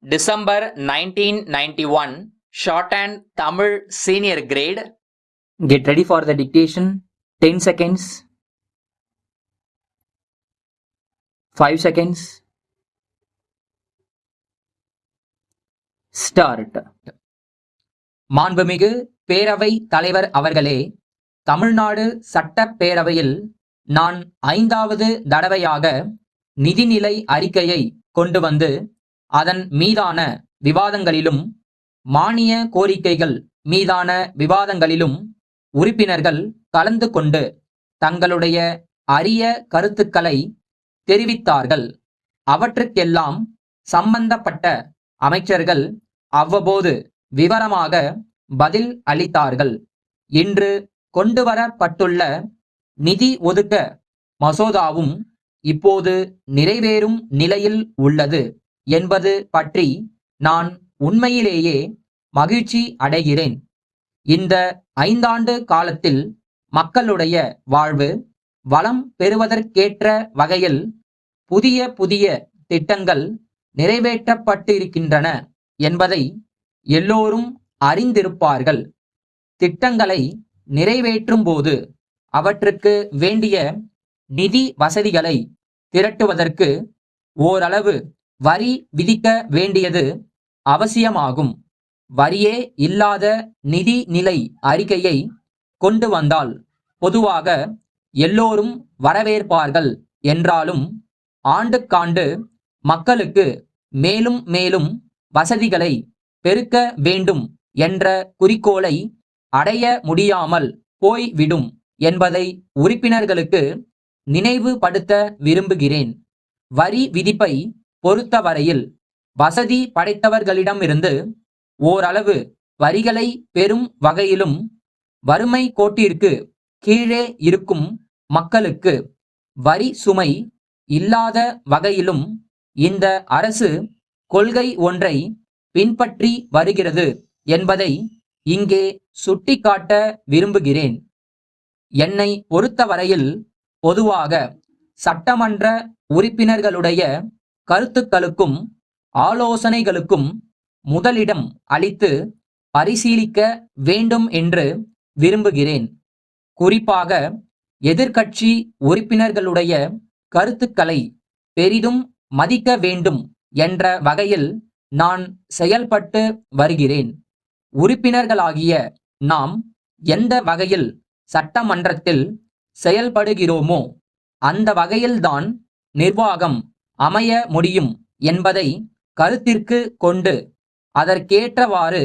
December 1991, shorthand Tamil senior grade. Get ready for the dictation. 10 seconds. 5 seconds. Start. மாண்புமிகு பேரவை தலைவர் அவர்களே, தமிழ்நாடு சட்டப் பேரவையில் நான் 5வது தடவையாக நிதிநிலை அறிக்கையை கொண்டு வந்து அதன் மீதான விவாதங்களிலும் மானிய கோரிக்கைகள் மீதான விவாதங்களிலும் உறுப்பினர்கள் கலந்து கொண்டு தங்களுடைய அரிய கருத்துக்களை தெரிவித்தார்கள். அவற்றுக்கெல்லாம் சம்பந்தப்பட்ட அமைச்சர்கள் அவ்வப்போது விவரமாக பதில் அளித்தார்கள். இன்று கொண்டுவரப்பட்டுள்ள நிதி ஒதுக்க மசோதாவும் இப்போது நிறைவேறும் நிலையில் உள்ளது என்பது பற்றி நான் உண்மையிலேயே மகிழ்ச்சி அடைகிறேன். இந்த 5 ஆண்டு காலத்தில் மக்களுடைய வாழ்வு வளம் பெறுவதற்கேற்ற வகையில் புதிய புதிய திட்டங்கள் நிறைவேற்றப்பட்டிருக்கின்றன என்பதை எல்லோரும் அறிந்திருப்பார்கள். திட்டங்களை நிறைவேற்றும் போது அவற்றுக்கு வேண்டிய நிதி வசதிகளை திரட்டுவதற்கு ஓரளவு வரி விதிக்க வேண்டியது அவசியமாகும். வரியே இல்லாத நிதி நிலை அறிக்கையை கொண்டு வந்தால் பொதுவாக எல்லோரும் வரவேற்பார்கள் என்றாலும் ஆண்டுக்காண்டு மக்களுக்கு மேலும் மேலும் வசதிகளை பெருக்க வேண்டும் என்ற குறிக்கோளை அடைய முடியாமல் போய்விடும் என்பதை உறுப்பினர்களுக்கு நினைவுபடுத்த விரும்புகிறேன். வரி விதிப்பை பொறுத்தவரையில் வசதி படைத்தவர்களிடமிருந்து ஓரளவு வரிகளை பெறும் வகையிலும் வறுமை கோட்டிற்கு கீழே இருக்கும் மக்களுக்கு வரி சுமை இல்லாத வகையிலும் இந்த அரசு கொள்கை ஒன்றை பின்பற்றி வருகிறது என்பதை இங்கே சுட்டிக்காட்ட விரும்புகிறேன். என்னை பொறுத்தவரையில் பொதுவாக சட்டமன்ற உறுப்பினர்களுடைய கருத்துக்களுக்கும் ஆலோசனைகளுக்கும் முதலிடம் அளித்து பரிசீலிக்க வேண்டும் என்று விரும்புகிறேன். குறிப்பாக எதிர்க்கட்சி உறுப்பினர்களுடைய கருத்துக்களை பெரிதும் மதிக்க வேண்டும் என்ற வகையில் நான் செயல்பட்டு வருகிறேன். உறுப்பினர்களாகிய நாம் எந்த வகையில் சட்டமன்றத்தில் செயல்படுகிறோமோ அந்த வகையில்தான் நிர்வாகம் அமைய முடியும் என்பதை கருத்திற்கு கொண்டு அதற்கேற்றவாறு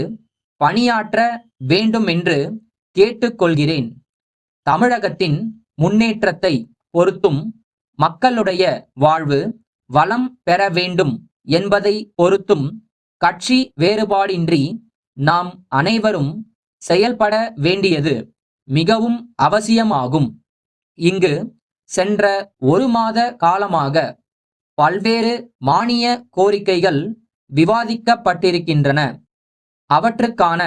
பணியாற்ற வேண்டும் என்று கேட்டுக்கொள்கிறேன். தமிழகத்தின் முன்னேற்றத்தை பொறுத்தும் மக்களுடைய வாழ்வு வளம் பெற வேண்டும் என்பதை பொறுத்தும் கட்சி வேறுபாடின்றி நாம் அனைவரும் செயல்பட வேண்டியது மிகவும் அவசியமாகும். இங்கு சென்ற 1 மாத காலமாக பல்வேறு மானிய கோரிக்கைகள் விவாதிக்கப்பட்டிருக்கின்றன. அவற்றுக்கான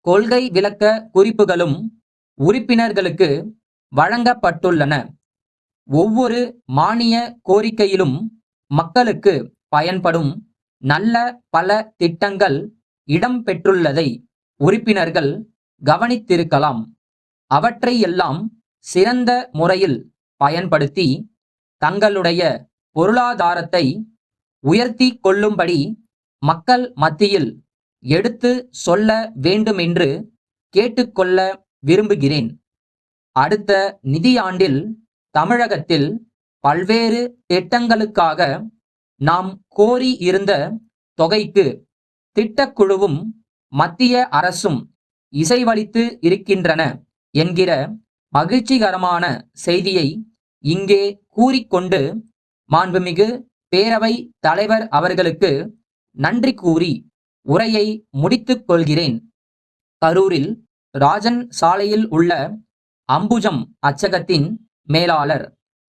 கொள்கை விளக்க குறிப்புகளும் உறுப்பினர்களுக்கு வழங்கப்பட்டுள்ளன. ஒவ்வொரு மானிய கோரிக்கையிலும் மக்களுக்கு பயன்படும் நல்ல பல திட்டங்கள் இடம்பெற்றுள்ளதை உறுப்பினர்கள் கவனித்திருக்கலாம். அவற்றையெல்லாம் சிறந்த முறையில் பயன்படுத்தி தங்களுடைய பொருளாதாரத்தை உயர்த்தி கொள்ளும்படி மக்கள் மத்தியில் எடுத்து சொல்ல வேண்டுமென்று கேட்டுக்கொள்ள விரும்புகிறேன். அடுத்த நிதியாண்டில் தமிழகத்தில் பல்வேறு திட்டங்களுக்காக நாம் கோரி இருந்த தொகைக்கு திட்டக்குழுவும் மத்திய அரசும் இசைவளித்து இருக்கின்றன என்கிற மகிழ்ச்சிகரமான செய்தியை இங்கே கூறிக்கொண்டு மாண்புமிகு பேரவை தலைவர் அவர்களுக்கு நன்றி கூறி உரையை முடித்துக் கொள்கிறேன். கரூரில் ராஜன் சாலையில் உள்ள அம்புஜம் அச்சகத்தின் மேலாளர்,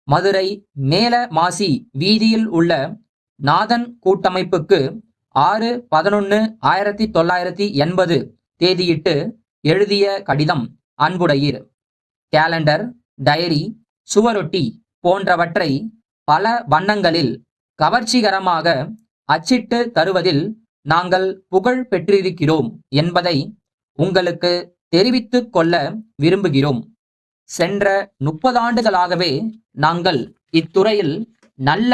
மதுரை மேல மாசி வீதியில் உள்ள நாதன் கூட்டமைப்புக்கு 6/11/1980 தேதியிட்டு எழுதிய கடிதம். அன்புடையீர். கேலண்டர், டைரி, சுவரொட்டி போன்றவற்றை பல வண்ணங்களில் கவர்ச்சிகரமாக அச்சிட்டு தருவதில் நாங்கள் புகழ் பெற்றிருக்கிறோம் என்பதை உங்களுக்கு தெரிவித்துக் கொள்ள விரும்புகிறோம். சென்ற 30 ஆண்டுகளாகவே நாங்கள் இத்துறையில் நல்ல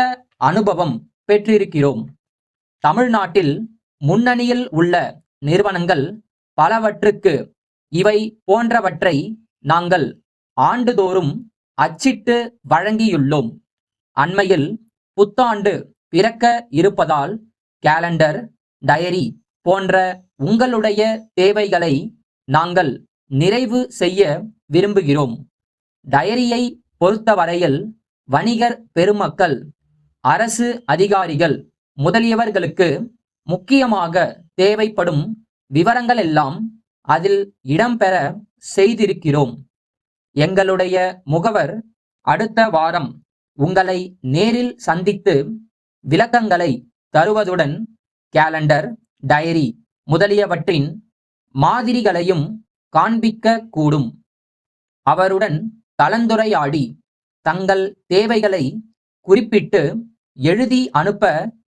அனுபவம் பெற்றிருக்கிறோம். தமிழ்நாட்டில் முன்னணியில் உள்ள நிறுவனங்கள் பலவற்றுக்கு இவை போன்றவற்றை நாங்கள் ஆண்டுதோறும் அச்சிட்டு வழங்கியுள்ளோம். அண்மையில் புத்தாண்டு பிறக்க இருப்பதால் கேலண்டர், டயரி போன்ற உங்களுடைய தேவைகளை நாங்கள் நிறைவு செய்ய விரும்புகிறோம். டயரியை பொறுத்தவரையில் வணிகர் பெருமக்கள், அரசு அதிகாரிகள் முதலியவர்களுக்கு முக்கியமாக தேவைப்படும் விவரங்கள் எல்லாம் அதில் இடம்பெற செய்திருக்கிறோம். எங்களுடைய முகவர் அடுத்த வாரம் உங்களை நேரில் சந்தித்து விளக்கங்களை தருவதுடன் கேலண்டர், டயரி முதலியவற்றின் மாதிரிகளையும் காண்பிக்க கூடும். அவருடன் கலந்துரையாடி தங்கள் தேவைகளை குறிப்பிட்டு எழுதி அனுப்ப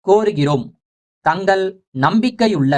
கோருகிறோம். தங்கள் நம்பிக்கையுள்ள